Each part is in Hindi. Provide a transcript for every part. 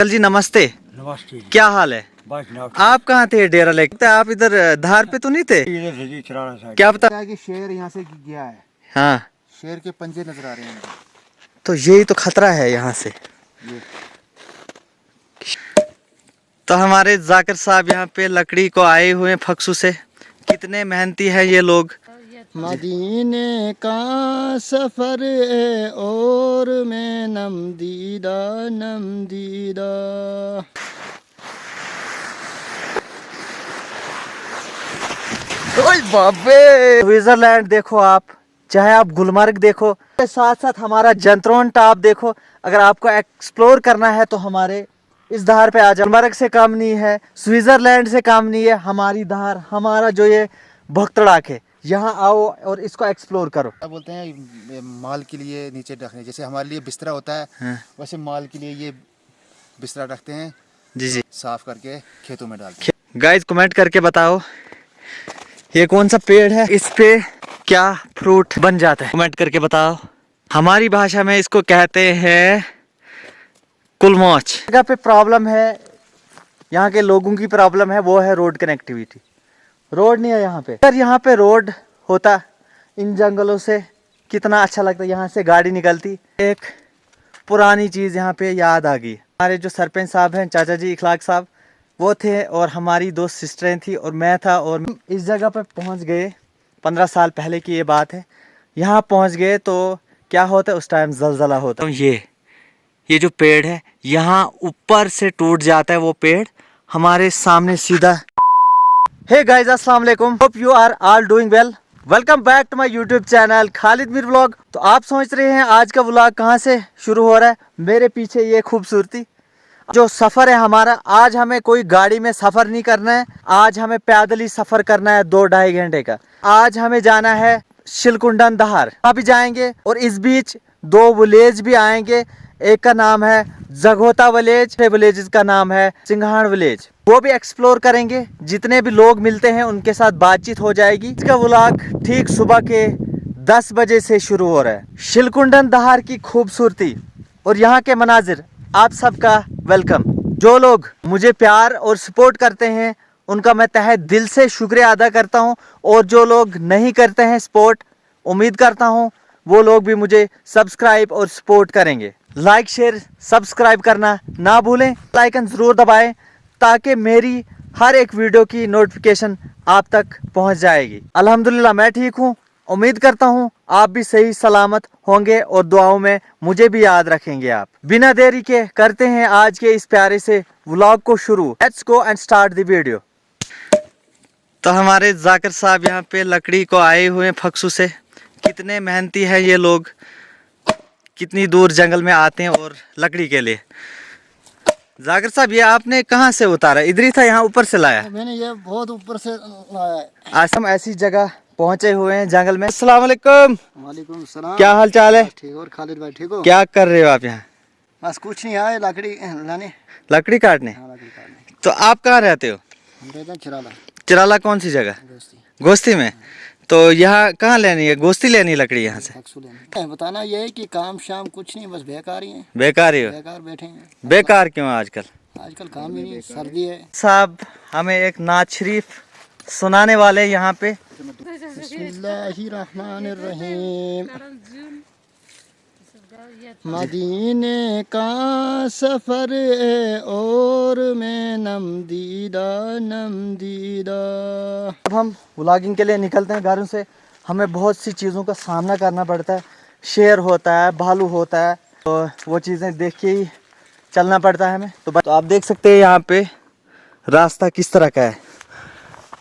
चल जी नमस्ते। नमस्ते जी। क्या हाल है? बस आप कहाँ थे डेरा लेके? आप इधर धार पे तो नहीं थे? इधर से जी चराना साइड। क्या पता है कि शेर यहाँ से गया है। हाँ, शेर के पंजे नजर आ रहे हैं मुझे। तो यही तो खतरा है यहाँ से। ये तो हमारे जाकिर साहब यहाँ पे लकड़ी को आए हुए हैं फक्सू से। कितने मेहनती हैं ये लोग। मदीने का सफर है और मैं नम दीदा ओए बाबे, स्विट्जरलैंड देखो आप, चाहे आप गुलमर्ग देखो, साथ साथ हमारा जंत्रोन टॉप देखो। अगर आपको एक्सप्लोर करना है तो हमारे इस धार पे आ जाओ। गुलमर्ग से कम नहीं है, स्विट्जरलैंड से कम नहीं है हमारी धार। हमारा जो ये भक्तड़ाक है, यहाँ आओ और इसको एक्सप्लोर करो। क्या बोलते हैं ये माल के लिए नीचे रखने, जैसे हमारे लिए बिस्तरा होता है हाँ। वैसे माल के लिए ये बिस्तरा रखते हैं, जी जी। साफ करके खेतों में डालते हैं। गाइस कमेंट करके बताओ ये कौन सा पेड़ है, इस पे क्या फ्रूट बन जाता है, कमेंट करके बताओ। हमारी भाषा में इसको कहते हैं कुलमोच। जगह पे प्रॉब्लम है, यहाँ के लोगों की प्रॉब्लम है, वो है रोड कनेक्टिविटी। रोड नहीं है यहाँ पे। अगर यहाँ पे रोड होता, इन जंगलों से कितना अच्छा लगता। यहाँ से गाड़ी निकलती। एक पुरानी चीज़ यहाँ पे याद आ गई। हमारे जो सरपंच साहब हैं, चाचा जी इखलाक साहब, वो थे और हमारी दो सिस्टरें थी और मैं था। और इस जगह पे पहुँच गए, 15 साल पहले की ये बात है। यहाँ पहुँच गए तो क्या होता है, उस टाइम जलजला होता है। ये जो पेड़ है यहाँ ऊपर से टूट जाता है, वो पेड़ हमारे सामने सीधा। हे गाइस, अस्सलाम वालेकुम, hope you are all doing well. Welcome back to my YouTube channel Khalid Mir vlog. तो आप सोच रहे हैं आज का व्लॉग कहाँ से शुरू हो रहा है। मेरे पीछे ये खूबसूरती जो सफ़र है हमारा, आज हमें कोई गाड़ी में सफ़र नहीं करना है। आज हमें पैदल ही सफ़र करना है 2-2.5 घंटे का। आज हमें जाना है शिलकुंडन दहार, वहाँ भी जाएंगे और इस बीच 2 विलेज भी आएंगे। एक का नाम है जगोता विलेज, विलेज का नाम है सिंघाण विलेज, वो भी एक्सप्लोर करेंगे। जितने भी लोग मिलते हैं उनके साथ बातचीत हो जाएगी। इसका व्लॉग ठीक सुबह के 10 बजे से शुरू हो रहा है। शिलकुंडन दहार की खूबसूरती और यहाँ के मनाजिर, आप सबका वेलकम। जो लोग मुझे प्यार और सपोर्ट करते हैं उनका मैं तहे दिल से शुक्रिया अदा करता हूँ। और जो लोग नहीं करते हैं सपोर्ट, उम्मीद करता हूँ वो लोग भी मुझे सब्सक्राइब और सपोर्ट करेंगे। लाइक शेयर सब्सक्राइब करना ना भूलें, लाइकन ज़रूर दबाएं ताकि मेरी हर एक वीडियो की नोटिफिकेशन आप तक पहुंच जाएगी। अल्हम्दुलिल्लाह मैं ठीक हूं, उम्मीद करता हूं आप भी सही सलामत होंगे और दुआओं में मुझे भी याद रखेंगे आप। बिना देरी के करते हैं आज के इस प्यारे से व्लॉग को शुरू। Let's go and start the video. तो हमारे जाकिर साहब यहाँ पे लकड़ी को आए हुए हैं फक्सू से। कितने मेहनती हैं ये लोग, कितनी दूर जंगल में आते हैं और लकड़ी के लिए। जाकिर साहब ये आपने कहाँ से उतारा? इधर ही था, यहाँ ऊपर से लाया? मैंने ये बहुत ऊपर से लाया है। आज हम ऐसी जगह पहुँचे हुए हैं जंगल में। अस्सलाम वालेकुम। वालेकुम सलाम। क्या हाल चाल है? ठीक। और खालिद भाई ठीक हो? क्या कर रहे हो आप यहाँ? बस कुछ नहीं आए, लकड़ी लाने। लकड़ी काटने। हाँ, लकड़ी काटने। तो आप कहाँ रहते हो? हम रहते हैं चिराला। चिराला कौन सी जगह? दोस्ती। गोश्ती में। तो यहाँ कहाँ लेनी है, गोश्ती लेनी है लकड़ी यहाँ से? फक्सू लेने। बताना ये है कि काम शाम कुछ नहीं, बस बेकार ही है। बेकार ही हो? बेकार बैठे हैं। बेकार क्यों आजकल? आजकल काम ही नहीं, सर्दी है। साहब हमें एक नात शरीफ सुनाने वाले यहाँ पे। बिस्मिल्लाहिर्रहमानिर्रहीम। मदीने का सफर है और मैं नम दीदा। जब हम व्लॉगिंग के लिए निकलते हैं घरों से, हमें बहुत सी चीज़ों का सामना करना पड़ता है। शेर होता है, भालू होता है, तो वो चीज़ें देख के ही चलना पड़ता है हमें। तो आप देख सकते हैं यहाँ पे रास्ता किस तरह का है।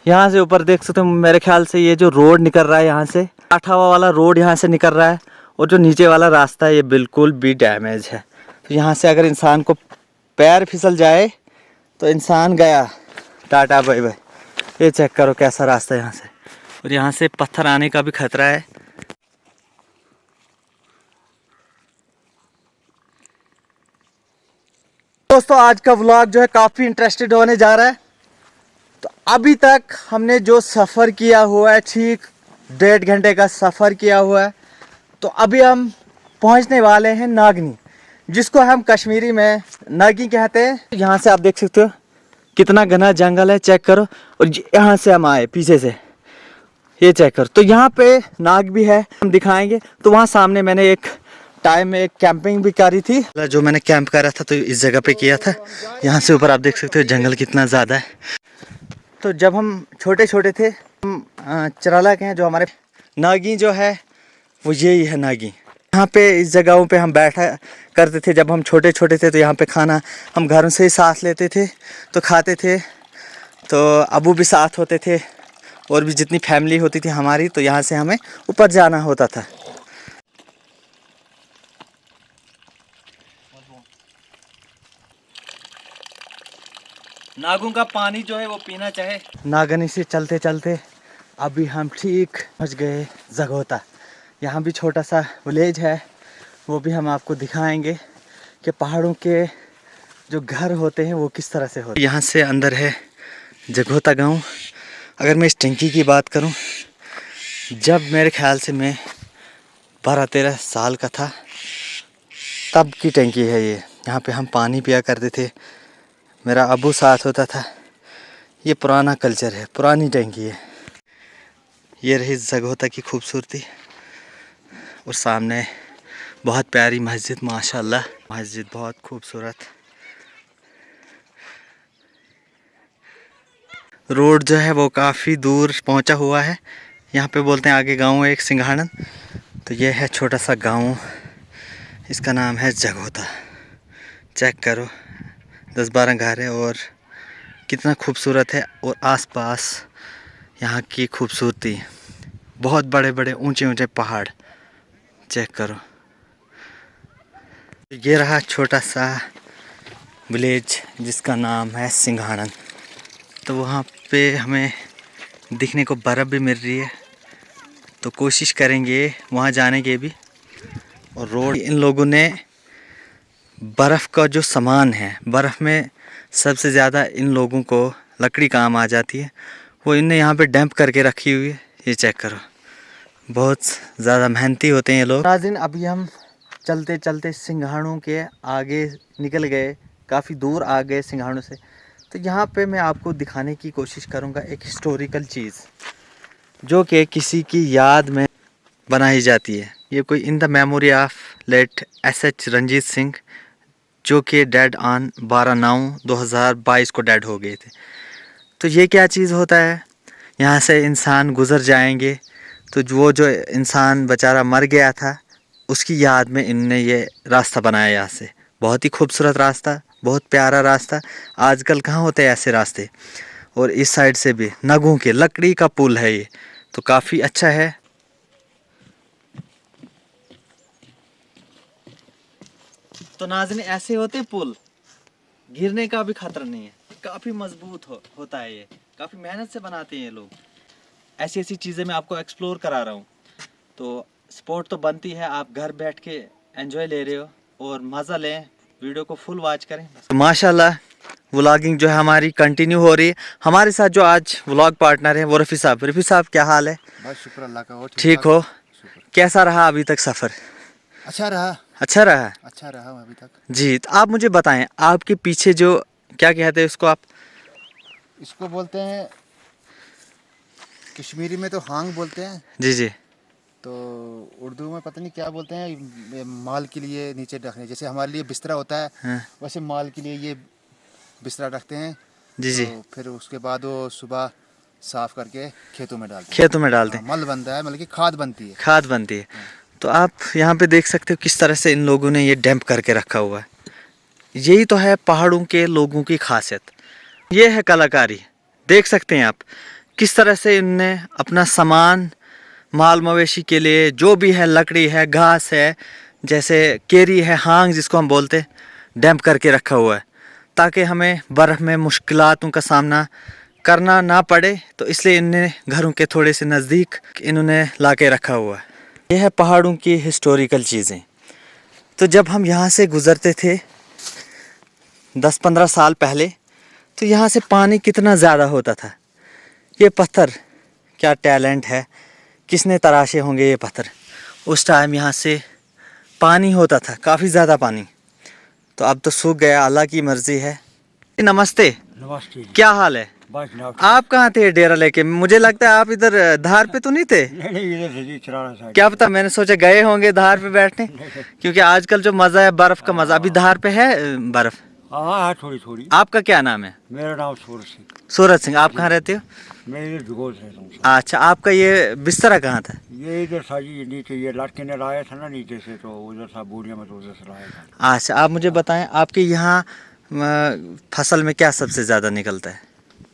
यहाँ से ऊपर देख सकते हो, मेरे ख्याल से ये जो रोड निकल रहा है यहाँ से, आठावा वाला रोड यहाँ से निकल रहा है। और जो नीचे वाला रास्ता है ये बिल्कुल भी डैमेज है। तो यहाँ से अगर इंसान को पैर फिसल जाए तो इंसान गया, टाटा बाय बाय। ये चेक करो कैसा रास्ता है यहाँ से, और यहाँ से पत्थर आने का भी खतरा है। दोस्तों आज का व्लॉग जो है काफ़ी इंटरेस्टेड होने जा रहा है। तो अभी तक हमने जो सफ़र किया हुआ है, ठीक 1.5 घंटे का सफ़र किया हुआ है। तो अभी हम पहुंचने वाले हैं नागनी। जिसको हम कश्मीरी में नागी कहते हैं। यहाँ से आप देख सकते हो कितना घना जंगल है, चेक करो। और यहाँ से हम आए पीछे से, ये चेक करो। तो यहाँ पे नाग भी है, हम दिखाएंगे। तो वहाँ सामने मैंने एक टाइम में एक कैंपिंग भी करी थी, जो मैंने कैंप करा था तो इस जगह पे किया था। यहाँ से ऊपर आप देख सकते हो जंगल कितना ज़्यादा है। तो जब हम छोटे छोटे थे, हम चराला के हैं, जो हमारे नागी जो है वो यही है नागी। यहाँ पे इस जगहों पे हम बैठा करते थे जब हम छोटे छोटे थे। तो यहाँ पे खाना हम घरों से ही साथ लेते थे तो खाते थे। तो अबू भी साथ होते थे और भी जितनी फैमिली होती थी हमारी। तो यहाँ से हमें ऊपर जाना होता था। नागों का पानी जो है वो पीना चाहे। नागनी से चलते चलते अभी हम ठीक पहुँच गए जगोता। यहाँ भी छोटा सा विलेज है, वो भी हम आपको दिखाएंगे कि पहाड़ों के जो घर होते हैं वो किस तरह से होते हैं। यहाँ से अंदर है जगोता गांव। अगर मैं इस टंकी की बात करूं, जब मेरे ख्याल से मैं 12-13 साल का था तब की टंकी है ये। यहाँ पे हम पानी पिया करते थे, मेरा अबू साथ होता था। ये पुराना कल्चर है, पुरानी टंकी है। ये रही जगोता की खूबसूरती। और सामने बहुत प्यारी मस्जिद, माशाल्लाह मस्जिद बहुत खूबसूरत। रोड जो है वो काफ़ी दूर पहुंचा हुआ है। यहाँ पे बोलते हैं आगे गांव है एक सिंघाड़न। तो ये है छोटा सा गांव, इसका नाम है जगोता। चेक करो 10-12 घर है और कितना खूबसूरत है। और आसपास यहाँ की खूबसूरती, बहुत बड़े बड़े ऊंचे ऊंचे पहाड़, चेक करो। ये रहा छोटा सा विलेज जिसका नाम है सिंघाड़न। तो वहाँ पे हमें दिखने को बर्फ़ भी मिल रही है, तो कोशिश करेंगे वहाँ जाने की भी। और रोड, इन लोगों ने बर्फ़ का जो सामान है, बर्फ़ में सबसे ज़्यादा इन लोगों को लकड़ी काम आ जाती है, वो इनने यहाँ पे डंप करके रखी हुई है। ये चेक करो, बहुत ज़्यादा मेहनती होते हैं ये लोग। नाज़रीन, अभी हम चलते चलते सिंघाड़ों के आगे निकल गए, काफ़ी दूर आ गए सिंघाड़ों से। तो यहाँ पे मैं आपको दिखाने की कोशिश करूँगा एक हिस्टोरिकल चीज़ जो कि किसी की याद में बनाई जाती है। ये कोई in the memory of late SH Ranjit Singh, जो कि डेड ऑन 12/9/2022 को डेड हो गए थे। तो ये क्या चीज़ होता है, यहाँ से इंसान गुज़र जाएंगे तो वो जो इंसान बेचारा मर गया था उसकी याद में इनने ये रास्ता बनाया। यहाँ से बहुत ही खूबसूरत रास्ता, बहुत प्यारा रास्ता। आजकल कहाँ होते हैं ऐसे रास्ते। और इस साइड से भी नगों के लकड़ी का पुल है ये, तो काफ़ी अच्छा है। तो नाज़रीन, ऐसे होते पुल, गिरने का भी खतरा नहीं है, काफ़ी मजबूत होता है ये, काफ़ी मेहनत से बनाते हैं ये लोग। ऐसी ऐसी चीज़ें मैं आपको एक्सप्लोर करा रहा हूँ। तो स्पोर्ट तो बनती है, आप घर बैठ के एंजॉय ले रहे हो और मज़ा लें, वीडियो को फुल वॉच करें। तो माशाल्लाह व्लॉगिंग जो है हमारी कंटिन्यू हो रही है। हमारे साथ जो आज व्लॉग पार्टनर है वो रफ़ी साहब। रफ़ी साहब, क्या हाल है? बस शुक्र अल्लाह का। ठीक हो? कैसा रहा अभी तक सफ़र? अच्छा रहा। अच्छा रहा? अच्छा रहा अभी तक जी। तो आप मुझे बताएं, आपके पीछे जो क्या कहते हैं उसको, आप इसको बोलते हैं कश्मीरी में तो हांग बोलते हैं जी जी, तो उर्दू में पता नहीं क्या बोलते हैं। ये माल के लिए नीचे रखने, जैसे हमारे लिए बिस्तरा होता है हाँ। वैसे माल के लिए ये बिस्तरा रखते हैं। जी जी, तो फिर उसके बाद वो सुबह साफ करके खेतों में डालते हैं। खेतों में डालते हैं, मल बनता है, मतलब कि खाद बनती है। खाद बनती है। तो आप यहाँ पे देख सकते हो किस तरह से इन लोगों ने ये डैम्प करके रखा हुआ है। यही तो है पहाड़ों के लोगों की खासियत, ये है कलाकारी। देख सकते हैं आप किस तरह से इनने अपना सामान, माल मवेशी के लिए जो भी है, लकड़ी है, घास है, जैसे केरी है, हांग जिसको हम बोलते हैं, डैम्प करके रखा हुआ है ताकि हमें बर्फ़ में मुश्किलातों का सामना करना ना पड़े। तो इसलिए इनने घरों के थोड़े से नज़दीक इन्होंने ला के रखा हुआ है। यह है पहाड़ों की हिस्टोरिकल चीज़ें। तो जब हम यहाँ से गुज़रते थे 10-15 साल पहले, तो यहाँ से पानी कितना ज़्यादा होता था। ये पत्थर, क्या टैलेंट है, किसने तराशे होंगे ये पत्थर। उस टाइम यहाँ से पानी होता था, काफ़ी ज़्यादा पानी। तो अब तो सूख गया, अल्लाह की मर्जी है। नमस्ते, नमस्ते जी। क्या हाल है? बस जनाब। आप कहाँ थे डेरा लेके? मुझे लगता है आप इधर धार पे तो नहीं थे। नहीं इधर से जी चिराना साइड। क्या पता, मैंने सोचा गए होंगे धार पे बैठने, क्योंकि आजकल जो मजा है बर्फ का मजा। अभी धार पे है बर्फ। हाँ है थोड़ी थोड़ी। आपका क्या नाम है? मेरा नाम सूरज सिंह। सूरज सिंह। आप कहाँ रहते हो? मैं इधर भगोल से रहता हूँ। अच्छा, आपका ये बिस्तरा कहाँ था? ये इधर था जी नीचे, ये लड़के ने लाया था ना नीचे से, तो उधर था बोरिया में, तो उधर से लाया था। अच्छा, आप मुझे बताएं आपके यहाँ फसल में क्या सबसे ज़्यादा निकलता है?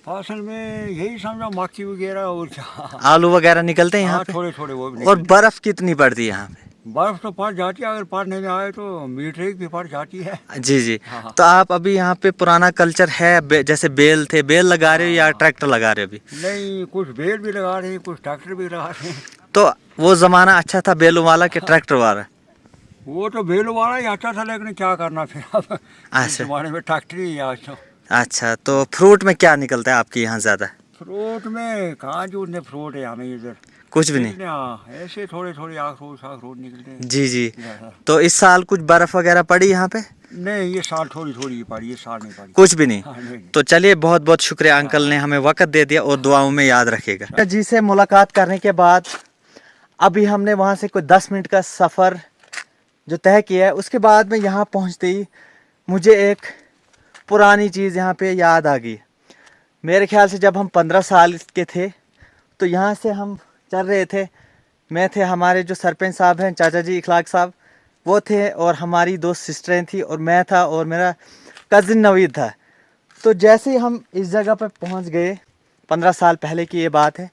फसल में यही समझो मक्की वगैरह और क्या। आलू वगैरह निकलते हैं यहाँ हाँ पे? थोड़े थोड़े वो भी और निकलते बर्फ कितनी पड़ती है यहाँ पे? हैं। बर्फ तो पड़ जाती है, अगर पड़ने में आए तो मीठे भी पड़ जाती है। जी जी। हाँ। तो आप अभी यहाँ पे पुराना कल्चर है, जैसे बेल थे, बेल लगा रहे हो या ट्रैक्टर लगा रहे हो अभी? नहीं, कुछ बेल भी लगा रहे हैं, कुछ ट्रैक्टर भी लगा रहे हैं। तो वो ज़माना अच्छा था बेलों वाला कि ट्रैक्टर वाला? वो तो बेल वाला ही अच्छा था, लेकिन क्या करना फिर अब इस अच्छा जमाने में ट्रैक्टर ही है आज तो। अच्छा। तो फ्रूट में क्या निकलता है आपके यहाँ ज़्यादा? फ्रूट में कहाँ जो उतने फ्रूट है हमें इधर। कुछ भी नहीं? लेकिन हाँ, ऐसे थोड़े थोड़े अखरोट निकलते हैं। जी जी। हाँ। तो इस साल कुछ बर्फ़ वगैरह पड़ी यहाँ पे? नहीं, ये साल थोड़ी थोड़ी ही पड़ी, ये साल नहीं पड़ी। कुछ भी नहीं? हाँ, नहीं। तो चलिए, बहुत बहुत शुक्रिया, अंकल ने हमें वक्त दे दिया और दुआओं में याद रखिएगा जी। से मुलाकात करने के बाद अभी हमने वहाँ से कोई 10 मिनट का सफ़र जो तय किया है, उसके बाद में यहाँ पहुँचते ही मुझे एक पुरानी चीज़ यहाँ पे याद आ गई। मेरे ख्याल से जब हम 15 साल के थे तो यहाँ से हम चल रहे थे, मैं थे, हमारे जो सरपंच साहब हैं चाचा जी इखलाक साहब वो थे, और हमारी 2 सिस्टरें थी, और मैं था, और मेरा कज़िन नवीद था। तो जैसे ही हम इस जगह पर पहुँच गए, 15 साल पहले की ये बात है,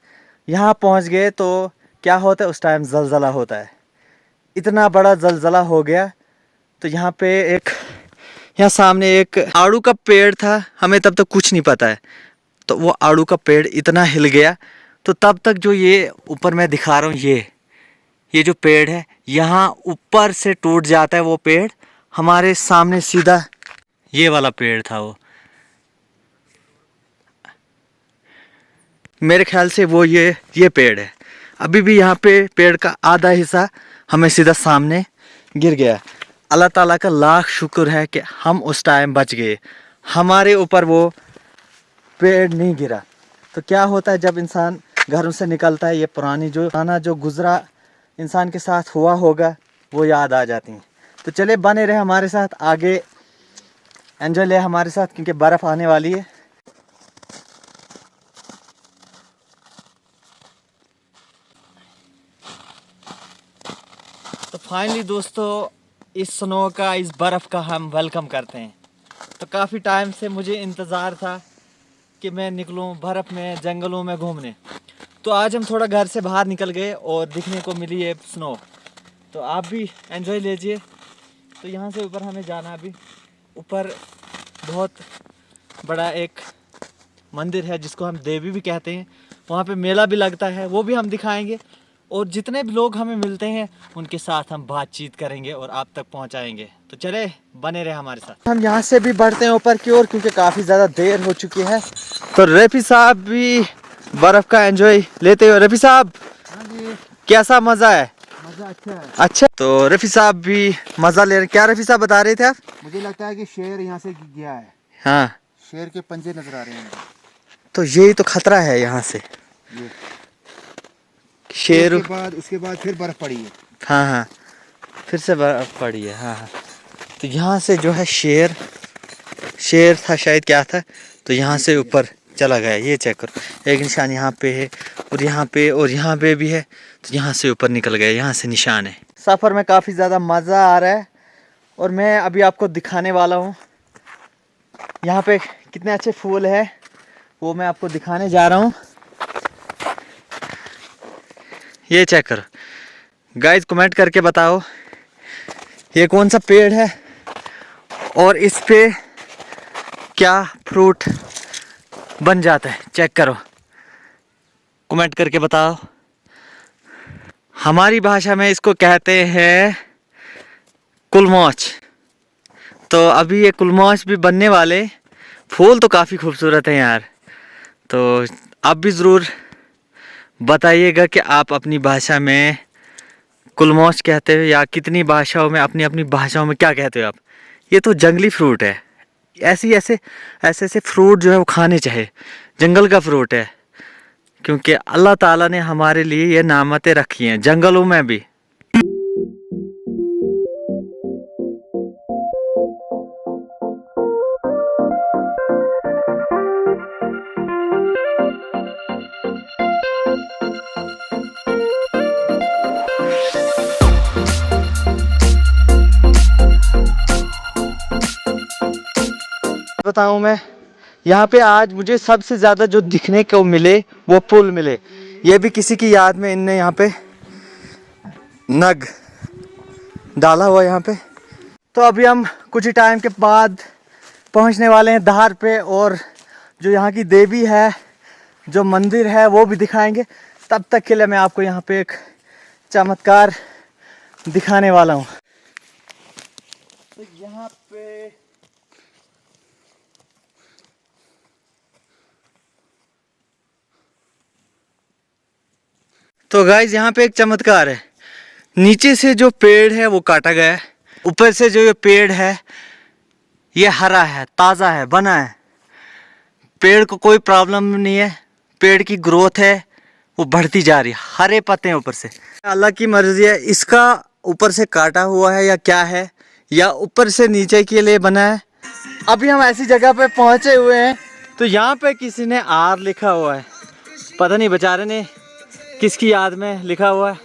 यहाँ पहुँच गए तो क्या होता है, उस टाइम ज़लज़ला होता है। इतना बड़ा ज़लज़ला हो गया। तो यहाँ पे यहाँ सामने एक आड़ू का पेड़ था, हमें तब तक कुछ नहीं पता है, तो वो आड़ू का पेड़ इतना हिल गया। तो तब तक जो ये ऊपर मैं दिखा रहा हूँ, ये जो पेड़ है, यहाँ ऊपर से टूट जाता है वो पेड़। हमारे सामने सीधा ये वाला पेड़ था, वो मेरे ख्याल से वो ये पेड़ है। अभी भी यहाँ पे पेड़ का आधा हिस्सा हमें सीधा सामने गिर गया। अल्लाह ताला का लाख शुक्र है कि हम उस टाइम बच गए, हमारे ऊपर वो पेड़ नहीं गिरा। तो क्या होता है जब इंसान घरों से निकलता है, ये पुराना जो गुजरा इंसान के साथ हुआ होगा वो याद आ जाती हैं। तो चले, बने रहे हमारे साथ, आगे एंजॉय ले हमारे साथ, क्योंकि बर्फ़ आने वाली है। तो फाइनली दोस्तों, इस स्नो का, इस बर्फ़ का हम वेलकम करते हैं। तो काफ़ी टाइम से मुझे इंतज़ार था कि मैं निकलूं बर्फ़ में, जंगलों में घूमने। तो आज हम थोड़ा घर से बाहर निकल गए और दिखने को मिली है स्नो। तो आप भी एंजॉय लीजिए। तो यहाँ से ऊपर हमें जाना, अभी ऊपर बहुत बड़ा एक मंदिर है जिसको हम देवी भी कहते हैं, वहाँ पे मेला भी लगता है, वो भी हम दिखाएंगे। और जितने भी लोग हमें मिलते हैं उनके साथ हम बातचीत करेंगे और आप तक पहुँचाएंगे। तो चले, बने रहे हमारे साथ। हम यहाँ से भी बढ़ते हैं ऊपर की ओर, क्योंकि काफ़ी ज़्यादा देर हो चुकी है। तो रफ़ी साहब भी बर्फ़ का एंजॉय लेते हो। रफ़ी साहब, हाँ जी, कैसा मज़ा है? मज़ा अच्छा है। अच्छा, तो रफ़ी साहब भी मज़ा ले रहे। क्या रफ़ी साहब बता रहे थे आप? मुझे लगता है कि शेर यहाँ से गया है। हाँ, शेर के पंजे नजर आ रहे हैं। तो यही तो खतरा है यहाँ से, ये शेर। उसके बाद फिर बर्फ पड़ी है। हाँ हाँ, फिर से बर्फ पड़ी है। हाँ हाँ। तो यहाँ से जो है शेर था शायद, क्या था, तो यहाँ से ऊपर चला गया। ये चेक करो, एक निशान यहाँ पे है, और यहाँ पे भी है। तो यहाँ से ऊपर निकल गया, यहाँ से निशान है। सफ़र में काफ़ी ज़्यादा मज़ा आ रहा है, और मैं अभी आपको दिखाने वाला हूँ यहाँ पे कितने अच्छे फूल है, वो मैं आपको दिखाने जा रहा हूँ। ये चेक करो गाइस, कमेंट करके बताओ ये कौन सा पेड़ है और इस पे क्या फ्रूट बन जाता है। चेक करो, कमेंट करके बताओ। हमारी भाषा में इसको कहते हैं कुलमौच। तो अभी ये कुलमौच भी बनने वाले। फूल तो काफ़ी खूबसूरत हैं यार। तो आप भी ज़रूर बताइएगा कि आप अपनी भाषा में कुलमौच कहते हो या कितनी भाषाओं में, अपनी अपनी भाषाओं में क्या कहते हो आप, ये तो जंगली फ्रूट है। ऐसे ऐसे फ्रूट जो है वो खाने चाहिए, जंगल का फ्रूट है, क्योंकि अल्लाह ताला ने हमारे लिए ये नामतें रखी हैं जंगलों में भी। बताऊं मैं, यहाँ पे आज मुझे सबसे ज़्यादा जो दिखने को मिले वो पुल मिले। ये भी किसी की याद में इनने यहाँ पे नग डाला हुआ यहाँ पे। तो अभी हम कुछ ही टाइम के बाद पहुँचने वाले हैं धार पे, और जो यहाँ की देवी है, जो मंदिर है, वो भी दिखाएंगे। तब तक के लिए मैं आपको यहाँ पे एक चमत्कार दिखाने वाला हूँ। तो यहाँ पे तो गाइज यहाँ पे एक चमत्कार है। नीचे से जो पेड़ है वो काटा गया है, ऊपर से जो ये पेड़ है ये हरा है, ताज़ा है, बना है। पेड़ को कोई प्रॉब्लम नहीं है, पेड़ की ग्रोथ है वो बढ़ती जा रही है, हरे पत्ते हैं ऊपर से। अल्लाह की मर्जी है, इसका ऊपर से काटा हुआ है या क्या है, या ऊपर से नीचे के लिए बना है। अभी हम ऐसी जगह पे पहुँचे हुए हैं, तो यहाँ पे किसी ने आर लिखा हुआ है, पता नहीं बेचारे ने किसकी याद में लिखा हुआ है।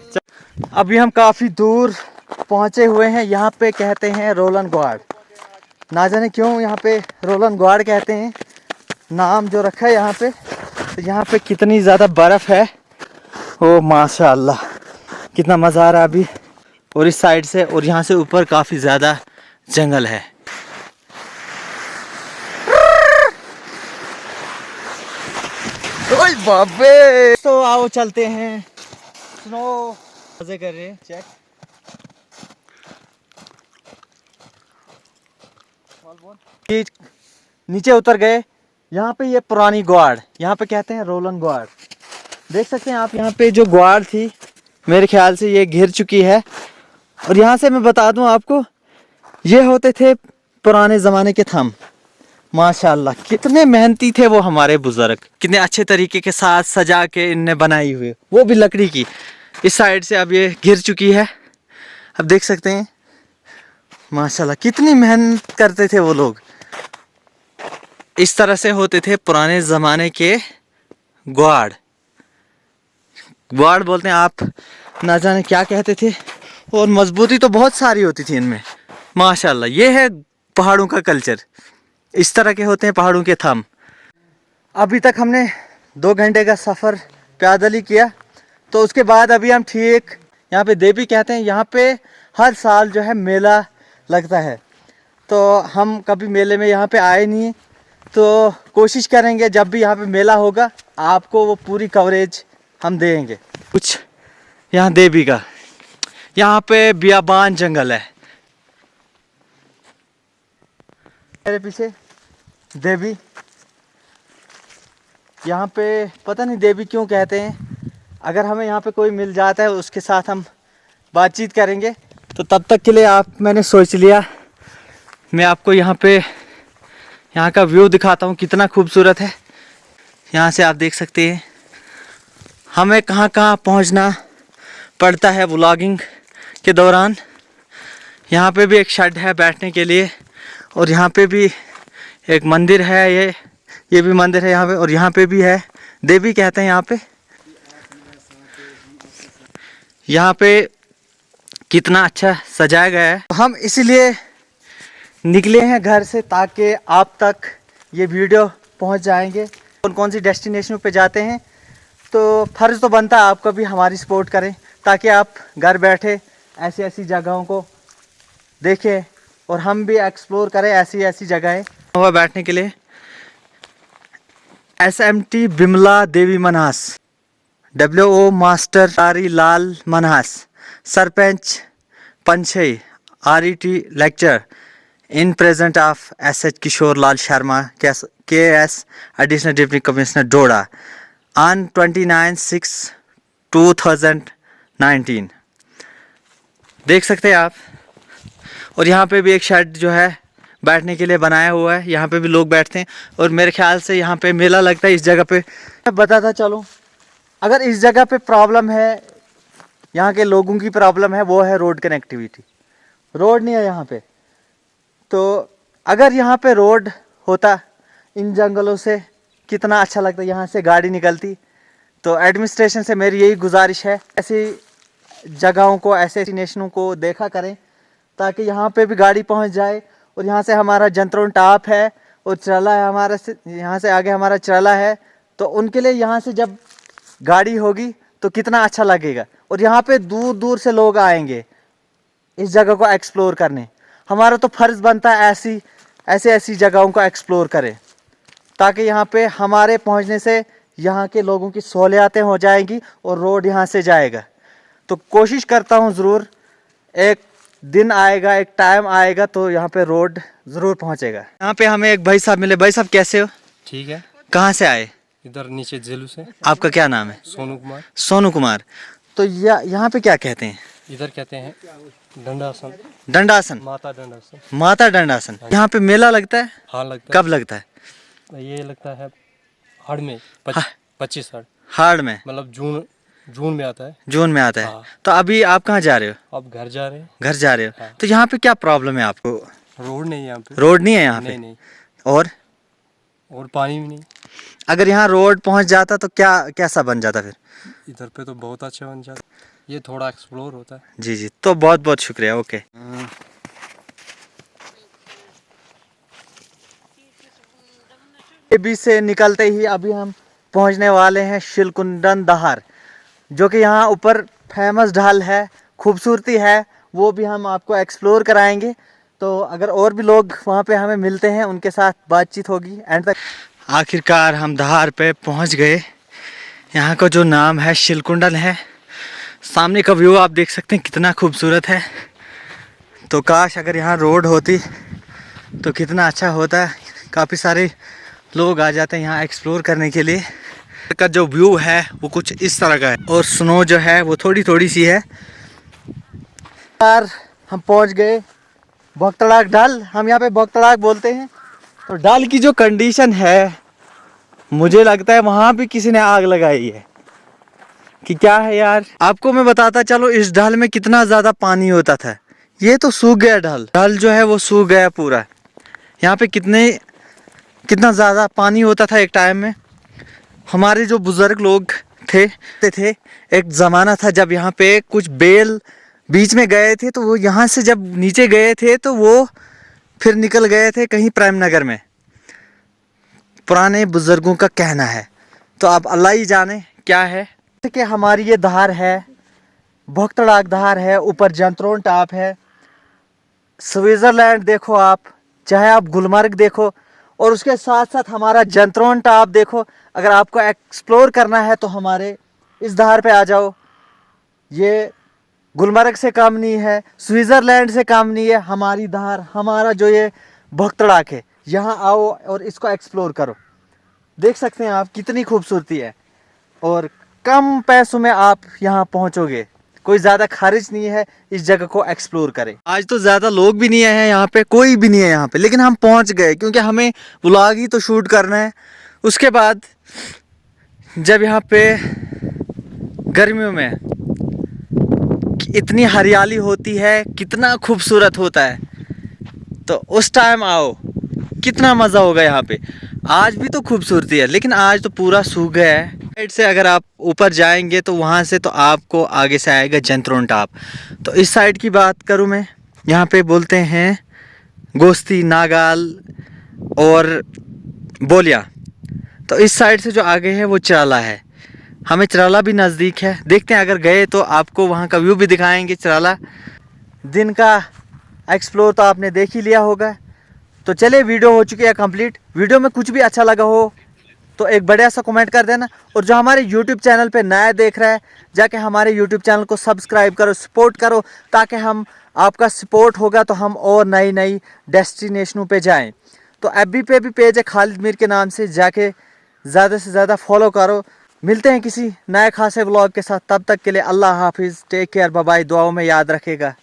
अभी हम काफ़ी दूर पहुँचे हुए हैं, यहाँ पे कहते हैं रोलन गार्ड। ना जाने क्यों यहाँ पे रोलन गार्ड कहते हैं, नाम जो रखा है यहाँ पे। तो यहाँ पे कितनी ज़्यादा बर्फ़ है, ओ माशाअल्लाह, कितना मज़ा आ रहा है अभी। और इस साइड से और यहाँ से ऊपर काफ़ी ज़्यादा जंगल है। ओए बाबे, तो आओ चलते हैं। स्नो मजे कर रहे हैं, चेक। नीचे उतर गए। यहाँ पे ये पुरानी ग्वाड़, यहाँ पे कहते हैं रोलन ग्वाड़। देख सकते हैं आप, यहाँ पे जो ग्वाड़ थी मेरे ख्याल से ये घिर चुकी है। और यहाँ से मैं बता दूं आपको, ये होते थे पुराने ज़माने के थंब। माशाल्लाह कितने मेहनती थे वो हमारे बुजुर्ग, कितने अच्छे तरीके के साथ सजा के इनने बनाई हुई, वो भी लकड़ी की। इस साइड से अब ये गिर चुकी है, अब देख सकते हैं। माशाल्लाह कितनी मेहनत करते थे वो लोग। इस तरह से होते थे पुराने ज़माने के ग्वाड़। ग्वाड़ बोलते हैं, आप ना जाने क्या कहते थे। और मजबूती तो बहुत सारी होती थी इनमें, माशाल्लाह। ये है पहाड़ों का कल्चर, इस तरह के होते हैं पहाड़ों के थंब। अभी तक हमने 2 घंटे का सफ़र पैदल ही किया। तो उसके बाद अभी हम ठीक, यहाँ पे देवी कहते हैं, यहाँ पे हर साल जो है मेला लगता है। तो हम कभी मेले में यहाँ पे आए नहीं, तो कोशिश करेंगे जब भी यहाँ पे मेला होगा आपको वो पूरी कवरेज हम देंगे। कुछ यहाँ देवी का, यहाँ पे बियाबान जंगल है। मेरे पीछे देवी, यहाँ पे पता नहीं देवी क्यों कहते हैं। अगर हमें यहाँ पे कोई मिल जाता है उसके साथ हम बातचीत करेंगे। तो तब तक के लिए मैंने सोच लिया मैं आपको यहाँ पे यहाँ का व्यू दिखाता हूँ, कितना खूबसूरत है। यहाँ से आप देख सकते हैं हमें कहाँ कहाँ पहुँचना पड़ता है व्लॉगिंग के दौरान। यहाँ पे भी एक शेड है बैठने के लिए, और यहाँ पे भी एक मंदिर है, ये भी मंदिर है यहाँ पे। और यहाँ पे भी है, देवी कहते हैं यहाँ पे। यहाँ पे कितना अच्छा सजाया गया है। हम इसीलिए निकले हैं घर से ताकि आप तक ये वीडियो पहुंच जाएंगे। कौन कौन सी डेस्टिनेशनों पे जाते हैं, तो फ़र्ज़ तो बनता है आपको भी हमारी सपोर्ट करें, ताकि आप घर बैठे ऐसी ऐसी जगहों को देखें और हम भी एक्सप्लोर करें ऐसी ऐसी जगहें। हुआ बैठने के लिए SMT Bimla Devi Manhas, WO master Ari Lal Manhas, sarpanch Panchai RET lecture in present of SH Kishore Lal Sharma KS additional deputy commissioner Doda on 29/6/2019। देख सकते हैं आप। और यहाँ पे भी एक शेड जो है बैठने के लिए बनाया हुआ है, यहाँ पे भी लोग बैठते हैं। और मेरे ख्याल से यहाँ पे मेला लगता है इस जगह पे। मैं बताता चलूँ, अगर इस जगह पे प्रॉब्लम है, यहाँ के लोगों की प्रॉब्लम है, वो है रोड कनेक्टिविटी। रोड नहीं है यहाँ पे। तो अगर यहाँ पे रोड होता, इन जंगलों से कितना अच्छा लगता, यहाँ से गाड़ी निकलती। तो एडमिनिस्ट्रेशन से मेरी यही गुजारिश है, ऐसी जगहों को, ऐसे डेस्टिनेशनों को देखा करें ताकि यहाँ पे भी गाड़ी पहुँच जाए। और यहाँ से हमारा जंतरों टाप है और चरला है हमारा, से यहाँ से आगे हमारा चरला है। तो उनके लिए यहाँ से जब गाड़ी होगी तो कितना अच्छा लगेगा। और यहाँ पे दूर दूर से लोग आएंगे इस जगह को एक्सप्लोर करने। हमारा तो फ़र्ज़ बनता है ऐसी जगहों को एक्सप्लोर करें ताकि यहाँ पे हमारे पहुँचने से यहाँ के लोगों की सहूलियातें हो जाएंगी और रोड यहाँ से जाएगा। तो कोशिश करता हूँ ज़रूर, एक दिन आएगा, एक टाइम आएगा तो यहाँ पे रोड ज़रूर पहुँचेगा। यहाँ पे हमें एक भाई साहब मिले। भाई साहब कैसे हो? ठीक है। कहाँ से आए? इधर नीचे जेलू से। आपका क्या नाम है? सोनू कुमार। सोनू कुमार। तो यहाँ पे क्या कहते हैं? इधर कहते हैं दंडासन। दंडासन? माता दंडासन। माता दंडासन। यहाँ पे मेला लगता है? हाँ लगता है। कब लगता है? ये लगता है हाड़ में, 25 हाड़। हाड़ में? मतलब जून में आता है। जून में आता है। हाँ। तो अभी आप कहाँ जा रहे हो? अब घर जा रहे हैं। घर जा रहे हो। हाँ। तो यहाँ पे क्या प्रॉब्लम है आपको? रोड नहीं है यहाँ पे। रोड नहीं है यहाँ पे? नहीं। और पानी भी नहीं। अगर यहाँ रोड पहुँच जाता तो क्या कैसा बन जाता फिर? इधर पे तो बहुत अच्छा बन जाता, ये थोड़ा एक्सप्लोर होता है। जी। तो बहुत बहुत शुक्रिया। ओके। बीच से निकलते ही अभी हम पहुंचने वाले हैं शिलकुंडन दहार, जो कि यहाँ ऊपर फेमस ढाल है, खूबसूरती है, वो भी हम आपको एक्सप्लोर कराएंगे। तो अगर और भी लोग वहाँ पे हमें मिलते हैं, उनके साथ बातचीत होगी एंड तक। आखिरकार हम दहार पे पहुँच गए। यहाँ का जो नाम है शिलकुंडन है। सामने का व्यू आप देख सकते हैं कितना खूबसूरत है। तो काश अगर यहाँ रोड होती तो कितना अच्छा होता। काफ़ी सारे लोग आ जाते हैं यहाँ एक्सप्लोर करने के लिए। का जो व्यू है वो कुछ इस तरह का है और स्नो जो है वो थोड़ी थोड़ी सी है। यार हम पहुँच गए भक्तड़ाक ढाल। हम यहाँ पे भक्तड़ाक बोलते हैं। तो ढाल की जो कंडीशन है, मुझे लगता है वहाँ भी किसी ने आग लगाई है कि क्या है यार। आपको मैं बताता चलो इस ढाल में कितना ज़्यादा पानी होता था। ये तो सूख गया ढाल जो है वो सूख गया पूरा। यहाँ पे कितना ज़्यादा पानी होता था एक टाइम में। हमारे जो बुज़ुर्ग लोग थे एक ज़माना था जब यहाँ पे कुछ बेल बीच में गए थे, तो वो यहाँ से जब नीचे गए थे तो वो फिर निकल गए थे कहीं प्रेम नगर में। पुराने बुज़ुर्गों का कहना है, तो अब अल्लाह ही जाने क्या है। कि हमारी ये धार है, भक्तड़ाक धार है, ऊपर जंतरों टाप है। स्विट्ज़रलैंड देखो आप, चाहे आप गुलमर्ग देखो, और उसके साथ साथ हमारा जंतरों टाप देखो। अगर आपको एक्सप्लोर करना है तो हमारे इस धार पे आ जाओ। ये गुलमर्ग से कम नहीं है, स्विट्ज़रलैंड से कम नहीं है। हमारी धार, हमारा जो ये भक्तड़ाक है, यहाँ आओ और इसको एक्सप्लोर करो। देख सकते हैं आप कितनी खूबसूरती है और कम पैसों में आप यहाँ पहुँचोगे। कोई ज़्यादा खर्च नहीं है, इस जगह को एक्सप्लोर करें। आज तो ज़्यादा लोग भी नहीं आए हैं यहाँ पे, कोई भी नहीं है यहाँ पे, लेकिन हम पहुँच गए क्योंकि हमें व्लॉग ही तो शूट करना है। उसके बाद जब यहाँ पे गर्मियों में इतनी हरियाली होती है, कितना खूबसूरत होता है, तो उस टाइम आओ, कितना मज़ा होगा यहाँ पे। आज भी तो खूबसूरती है लेकिन आज तो पूरा सूख गया है। साइड से अगर आप ऊपर जाएंगे तो वहाँ से तो आपको आगे से आएगा जंतरों टाप। तो इस साइड की बात करूँ मैं, यहाँ पे बोलते हैं गोस्ती, नागाल और बोलिया। तो इस साइड से जो आगे है वो चराला है। हमें चराला भी नज़दीक है। देखते हैं, अगर गए तो आपको वहाँ का व्यू भी दिखाएंगे चराला। दिन का एक्सप्लोर तो आपने देख ही लिया होगा। तो चले, वीडियो हो चुकी है कंप्लीट। वीडियो में कुछ भी अच्छा लगा हो तो एक बढ़िया सा कमेंट कर देना। और जो हमारे YouTube चैनल पे नया देख रहा है, जाके हमारे YouTube चैनल को सब्सक्राइब करो, सपोर्ट करो, ताकि हम आपका सपोर्ट होगा तो हम और नई डेस्टिनेशनों पे जाएं। तो FB पे भी पेज है खालिद मीर के नाम से, जाके ज़्यादा से ज़्यादा फॉलो करो। मिलते हैं किसी नए खासे व्लॉग के साथ, तब तक के लिए अल्लाह हाफिज़, टेक केयर, बाय बाय। दुआओं में याद रखेगा।